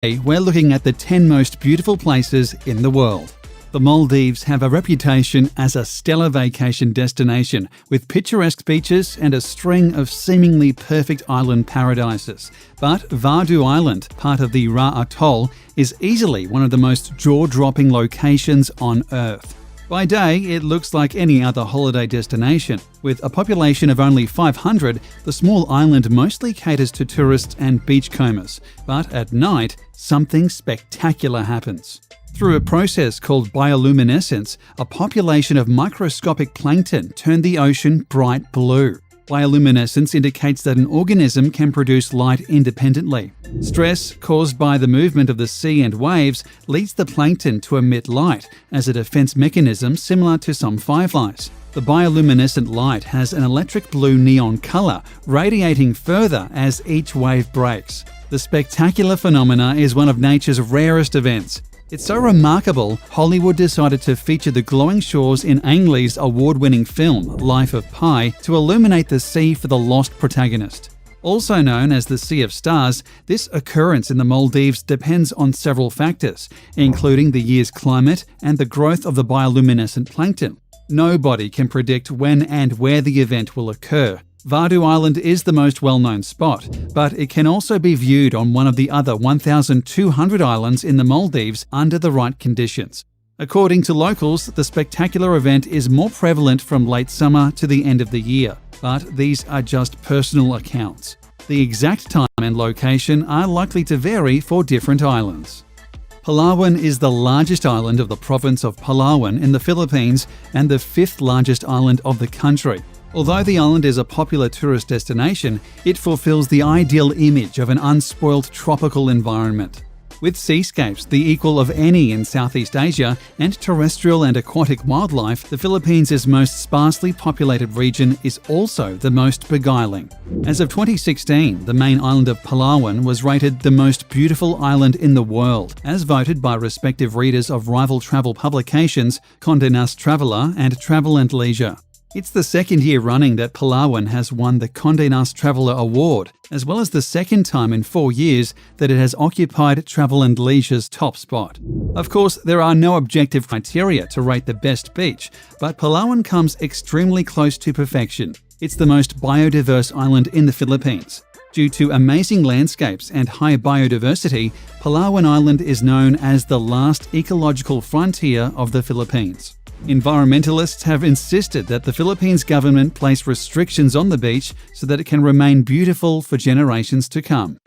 Today, we're looking at the 10 most beautiful places in the world. The Maldives have a reputation as a stellar vacation destination with picturesque beaches and a string of seemingly perfect island paradises. But Vadu Island, part of the Ra Atoll, is easily one of the most jaw-dropping locations on Earth. By day, it looks like any other holiday destination. With a population of only 500, the small island mostly caters to tourists and beachcombers. But at night, something spectacular happens. Through a process called bioluminescence, a population of microscopic plankton turn the ocean bright blue. Bioluminescence indicates that an organism can produce light independently. Stress caused by the movement of the sea and waves leads the plankton to emit light as a defense mechanism similar to some fireflies. The bioluminescent light has an electric blue neon color, radiating further as each wave breaks. The spectacular phenomena is one of nature's rarest events. It's so remarkable, Hollywood decided to feature the glowing shores in Ang Lee's award-winning film, Life of Pi, to illuminate the sea for the lost protagonist. Also known as the Sea of Stars, this occurrence in the Maldives depends on several factors, including the year's climate and the growth of the bioluminescent plankton. Nobody can predict when and where the event will occur. Vadu Island is the most well-known spot, but it can also be viewed on one of the other 1,200 islands in the Maldives under the right conditions. According to locals, the spectacular event is more prevalent from late summer to the end of the year, but these are just personal accounts. The exact time and location are likely to vary for different islands. Palawan is the largest island of the province of Palawan in the Philippines and the fifth largest island of the country. Although the island is a popular tourist destination, it fulfills the ideal image of an unspoiled tropical environment. With seascapes the equal of any in Southeast Asia and terrestrial and aquatic wildlife, the Philippines' most sparsely populated region is also the most beguiling. As of 2016, the main island of Palawan was rated the most beautiful island in the world, as voted by respective readers of rival travel publications Condé Nast Traveller and Travel and Leisure. It's the second year running that Palawan has won the Condé Nast Traveller Award, as well as the second time in 4 years that it has occupied Travel and Leisure's top spot. Of course, there are no objective criteria to rate the best beach, but Palawan comes extremely close to perfection. It's the most biodiverse island in the Philippines. Due to amazing landscapes and high biodiversity, Palawan Island is known as the last ecological frontier of the Philippines. Environmentalists have insisted that the Philippines government place restrictions on the beach so that it can remain beautiful for generations to come.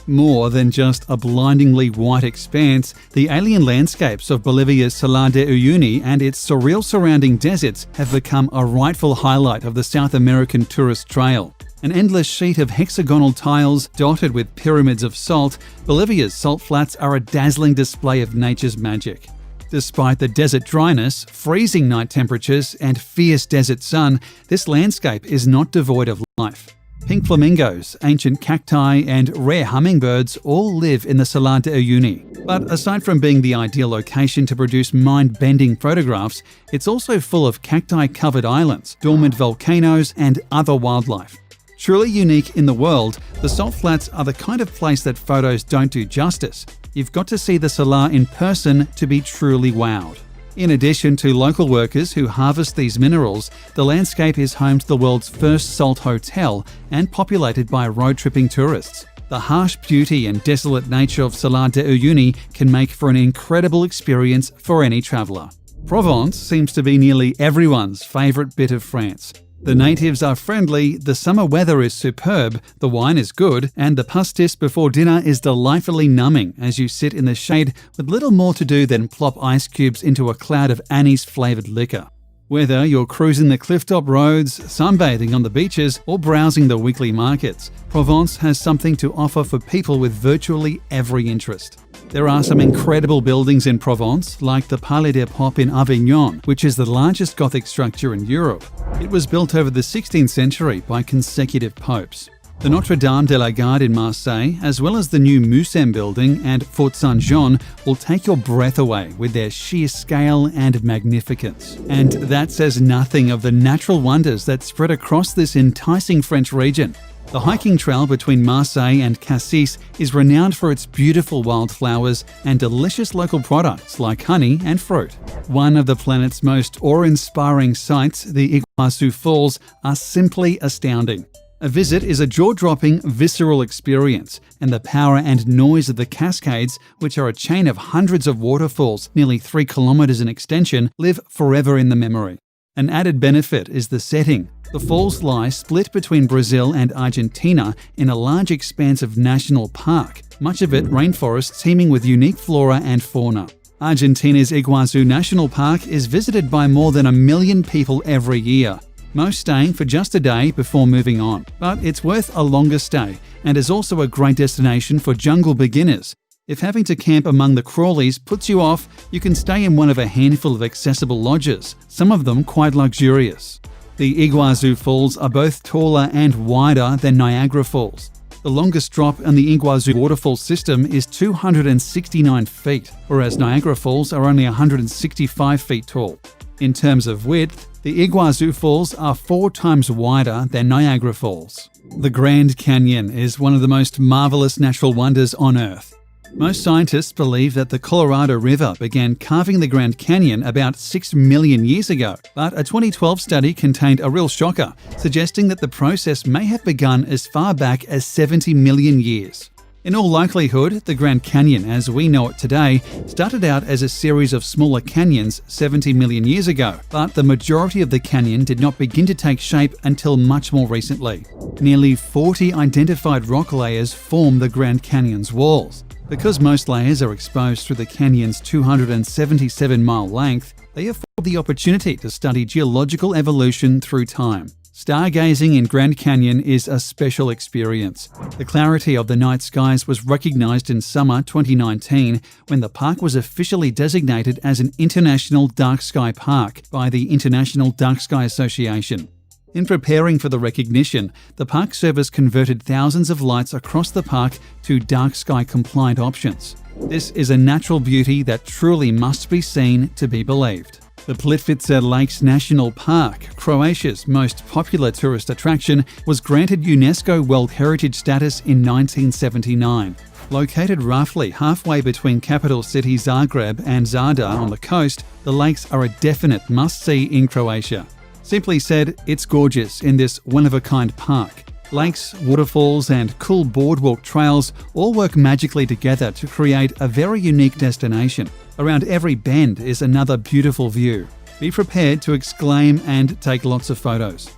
More than just a blindingly white expanse, the alien landscapes of Bolivia's Salar de Uyuni and its surreal surrounding deserts have become a rightful highlight of the South American tourist trail. An endless sheet of hexagonal tiles dotted with pyramids of salt, Bolivia's salt flats are a dazzling display of nature's magic. Despite the desert dryness, freezing night temperatures, and fierce desert sun, this landscape is not devoid of life. Pink flamingos, ancient cacti, and rare hummingbirds all live in the Salar de Uyuni. But aside from being the ideal location to produce mind-bending photographs, it's also full of cacti-covered islands, dormant volcanoes, and other wildlife. Truly unique in the world, the salt flats are the kind of place that photos don't do justice. You've got to see the Salar in person to be truly wowed. In addition to local workers who harvest these minerals, the landscape is home to the world's first salt hotel and populated by road-tripping tourists. The harsh beauty and desolate nature of Salar de Uyuni can make for an incredible experience for any traveller. Provence seems to be nearly everyone's favourite bit of France. The natives are friendly, the summer weather is superb, the wine is good, and the pastis before dinner is delightfully numbing as you sit in the shade with little more to do than plop ice cubes into a cloud of anise-flavoured liquor. Whether you're cruising the clifftop roads, sunbathing on the beaches, or browsing the weekly markets, Provence has something to offer for people with virtually every interest. There are some incredible buildings in Provence, like the Palais des Papes in Avignon, which is the largest Gothic structure in Europe. It was built over the 16th century by consecutive popes. The Notre Dame de la Garde in Marseille, as well as the new Mucem building and Fort Saint-Jean, will take your breath away with their sheer scale and magnificence. And that says nothing of the natural wonders that spread across this enticing French region. The hiking trail between Marseille and Cassis is renowned for its beautiful wildflowers and delicious local products like honey and fruit. One of the planet's most awe-inspiring sights, the Iguazu Falls, are simply astounding. A visit is a jaw-dropping, visceral experience, and the power and noise of the cascades, which are a chain of hundreds of waterfalls nearly 3 kilometers in extension, live forever in the memory. An added benefit is the setting. The falls lie split between Brazil and Argentina in a large expanse of national park, much of it rainforest teeming with unique flora and fauna. Argentina's Iguazu National Park is visited by more than 1 million people every year, most staying for just a day before moving on. But it's worth a longer stay and is also a great destination for jungle beginners. If having to camp among the crawlies puts you off, you can stay in one of a handful of accessible lodges, some of them quite luxurious. The Iguazu Falls are both taller and wider than Niagara Falls. The longest drop in the Iguazu waterfall system is 269 feet, whereas Niagara Falls are only 165 feet tall. In terms of width, the Iguazu Falls are 4 times wider than Niagara Falls. The Grand Canyon is one of the most marvelous natural wonders on Earth. Most scientists believe that the Colorado River began carving the Grand Canyon about 6 million years ago, but a 2012 study contained a real shocker, suggesting that the process may have begun as far back as 70 million years. In all likelihood, the Grand Canyon, as we know it today, started out as a series of smaller canyons 70 million years ago, but the majority of the canyon did not begin to take shape until much more recently. Nearly 40 identified rock layers form the Grand Canyon's walls. Because most layers are exposed through the canyon's 277-mile length, they afford the opportunity to study geological evolution through time. Stargazing in Grand Canyon is a special experience. The clarity of the night skies was recognized in summer 2019 when the park was officially designated as an International Dark Sky Park by the International Dark Sky Association. In preparing for the recognition, the Park Service converted thousands of lights across the park to dark sky compliant options. This is a natural beauty that truly must be seen to be believed. The Plitvice Lakes National Park, Croatia's most popular tourist attraction, was granted UNESCO World Heritage status in 1979. Located roughly halfway between capital city Zagreb and Zadar on the coast, the lakes are a definite must-see in Croatia. Simply said, it's gorgeous in this one-of-a-kind park. Lakes, waterfalls, and cool boardwalk trails all work magically together to create a very unique destination. Around every bend is another beautiful view. Be prepared to exclaim and take lots of photos.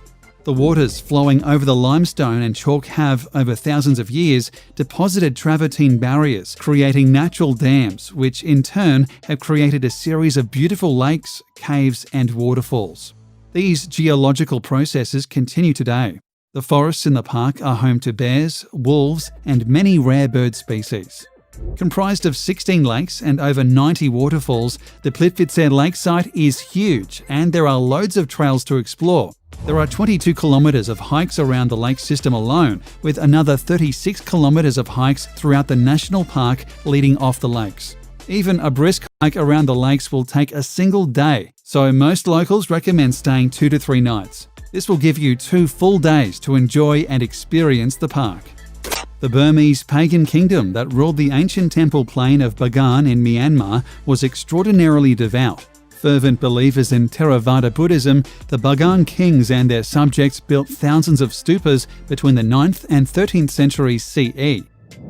The waters flowing over the limestone and chalk have, over thousands of years, deposited travertine barriers, creating natural dams, which in turn have created a series of beautiful lakes, caves, and waterfalls. These geological processes continue today. The forests in the park are home to bears, wolves, and many rare bird species. Comprised of 16 lakes and over 90 waterfalls, the Plitvice Lake site is huge and there are loads of trails to explore. There are 22 kilometers of hikes around the lake system alone, with another 36 kilometers of hikes throughout the national park leading off the lakes. Even a brisk hike around the lakes will take a single day, so most locals recommend staying 2 to 3 nights. This will give you 2 full days to enjoy and experience the park. The Burmese pagan kingdom that ruled the ancient temple plain of Bagan in Myanmar was extraordinarily devout. Fervent believers in Theravada Buddhism, the Bagan kings and their subjects built thousands of stupas between the 9th and 13th centuries CE.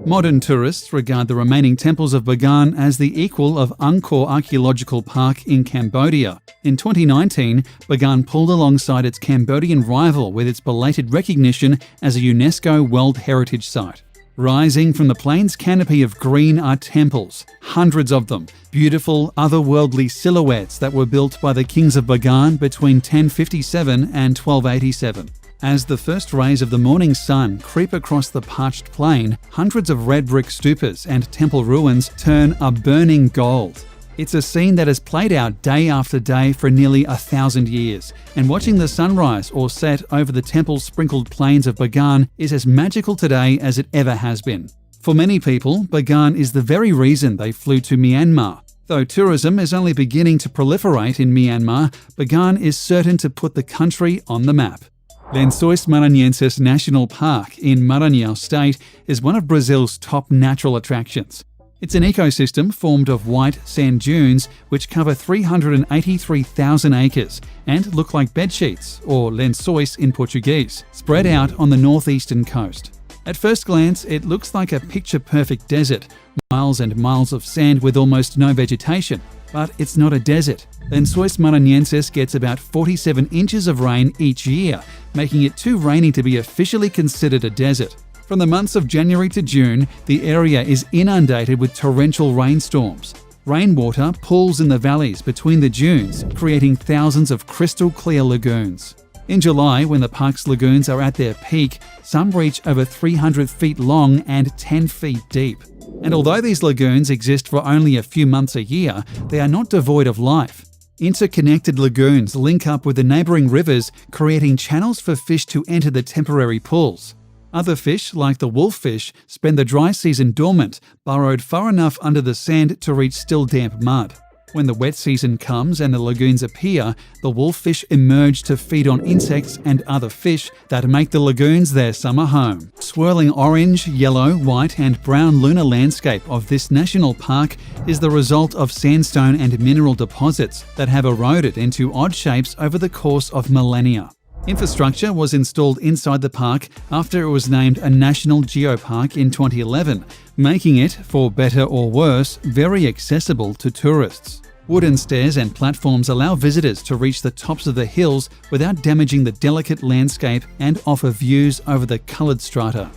Modern tourists regard the remaining temples of Bagan as the equal of Angkor Archaeological Park in Cambodia. In 2019, Bagan pulled alongside its Cambodian rival with its belated recognition as a UNESCO World Heritage Site. Rising from the plain's canopy of green are temples, hundreds of them, beautiful, otherworldly silhouettes that were built by the kings of Bagan between 1057 and 1287. As the first rays of the morning sun creep across the parched plain, hundreds of red brick stupas and temple ruins turn a burning gold. It's a scene that has played out day after day for nearly 1,000 years, and watching the sunrise or set over the temple-sprinkled plains of Bagan is as magical today as it ever has been. For many people, Bagan is the very reason they flew to Myanmar. Though tourism is only beginning to proliferate in Myanmar, Bagan is certain to put the country on the map. Lençóis Maranhenses National Park in Maranhão State is one of Brazil's top natural attractions. It's an ecosystem formed of white sand dunes which cover 383,000 acres and look like bedsheets, or lençóis in Portuguese, spread out on the northeastern coast. At first glance, it looks like a picture-perfect desert, miles and miles of sand with almost no vegetation. But it's not a desert. Lençóis Maranhenses gets about 47 inches of rain each year, making it too rainy to be officially considered a desert. From the months of January to June, the area is inundated with torrential rainstorms. Rainwater pools in the valleys between the dunes, creating thousands of crystal-clear lagoons. In July, when the park's lagoons are at their peak, some reach over 300 feet long and 10 feet deep. And although these lagoons exist for only a few months a year, they are not devoid of life. Interconnected lagoons link up with the neighbouring rivers, creating channels for fish to enter the temporary pools. Other fish, like the wolffish, spend the dry season dormant, burrowed far enough under the sand to reach still damp mud. When the wet season comes and the lagoons appear, the wolffish emerge to feed on insects and other fish that make the lagoons their summer home. Swirling orange, yellow, white and brown lunar landscape of this national park is the result of sandstone and mineral deposits that have eroded into odd shapes over the course of millennia. Infrastructure was installed inside the park after it was named a National Geopark in 2011, making it, for better or worse, very accessible to tourists. Wooden stairs and platforms allow visitors to reach the tops of the hills without damaging the delicate landscape and offer views over the coloured strata.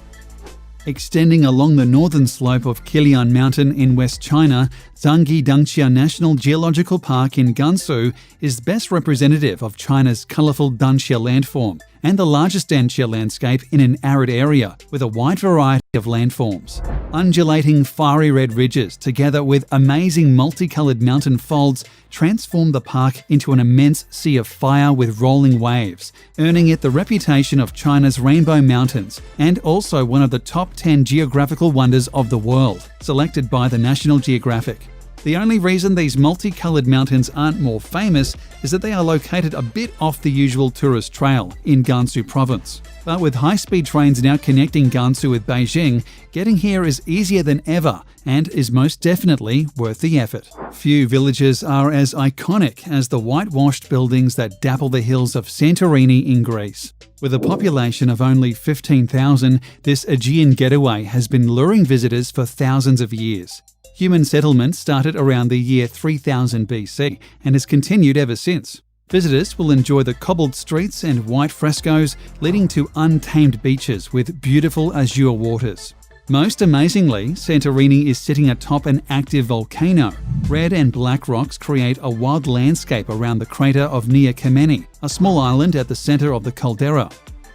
Extending along the northern slope of Qilian Mountain in West China, Zhangyi Dangxia National Geological Park in Gansu is best representative of China's colourful Dangxia landform and the largest Dangxia landscape in an arid area with a wide variety of landforms. Undulating fiery red ridges together with amazing multicoloured mountain folds transform the park into an immense sea of fire with rolling waves, earning it the reputation of China's Rainbow Mountains and also one of the top 10 geographical wonders of the world, selected by the National Geographic. The only reason these multicoloured mountains aren't more famous is that they are located a bit off the usual tourist trail in Gansu province. But with high-speed trains now connecting Gansu with Beijing, getting here is easier than ever and is most definitely worth the effort. Few villages are as iconic as the whitewashed buildings that dapple the hills of Santorini in Greece. With a population of only 15,000, this Aegean getaway has been luring visitors for thousands of years. Human settlement started around the year 3000 BC and has continued ever since. Visitors will enjoy the cobbled streets and white frescoes leading to untamed beaches with beautiful azure waters. Most amazingly, Santorini is sitting atop an active volcano. Red and black rocks create a wild landscape around the crater of Nea Kameni, a small island at the centre of the caldera.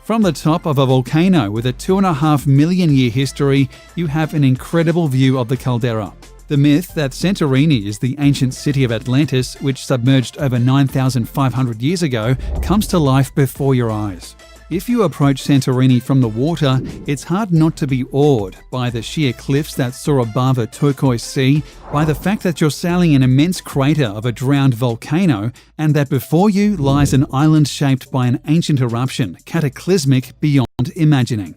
From the top of a volcano with a 2.5 million year history, you have an incredible view of the caldera. The myth that Santorini is the ancient city of Atlantis, which submerged over 9,500 years ago, comes to life before your eyes. If you approach Santorini from the water, it's hard not to be awed by the sheer cliffs that soar above a turquoise sea, by the fact that you're sailing an immense crater of a drowned volcano, and that before you lies an island shaped by an ancient eruption, cataclysmic beyond imagining.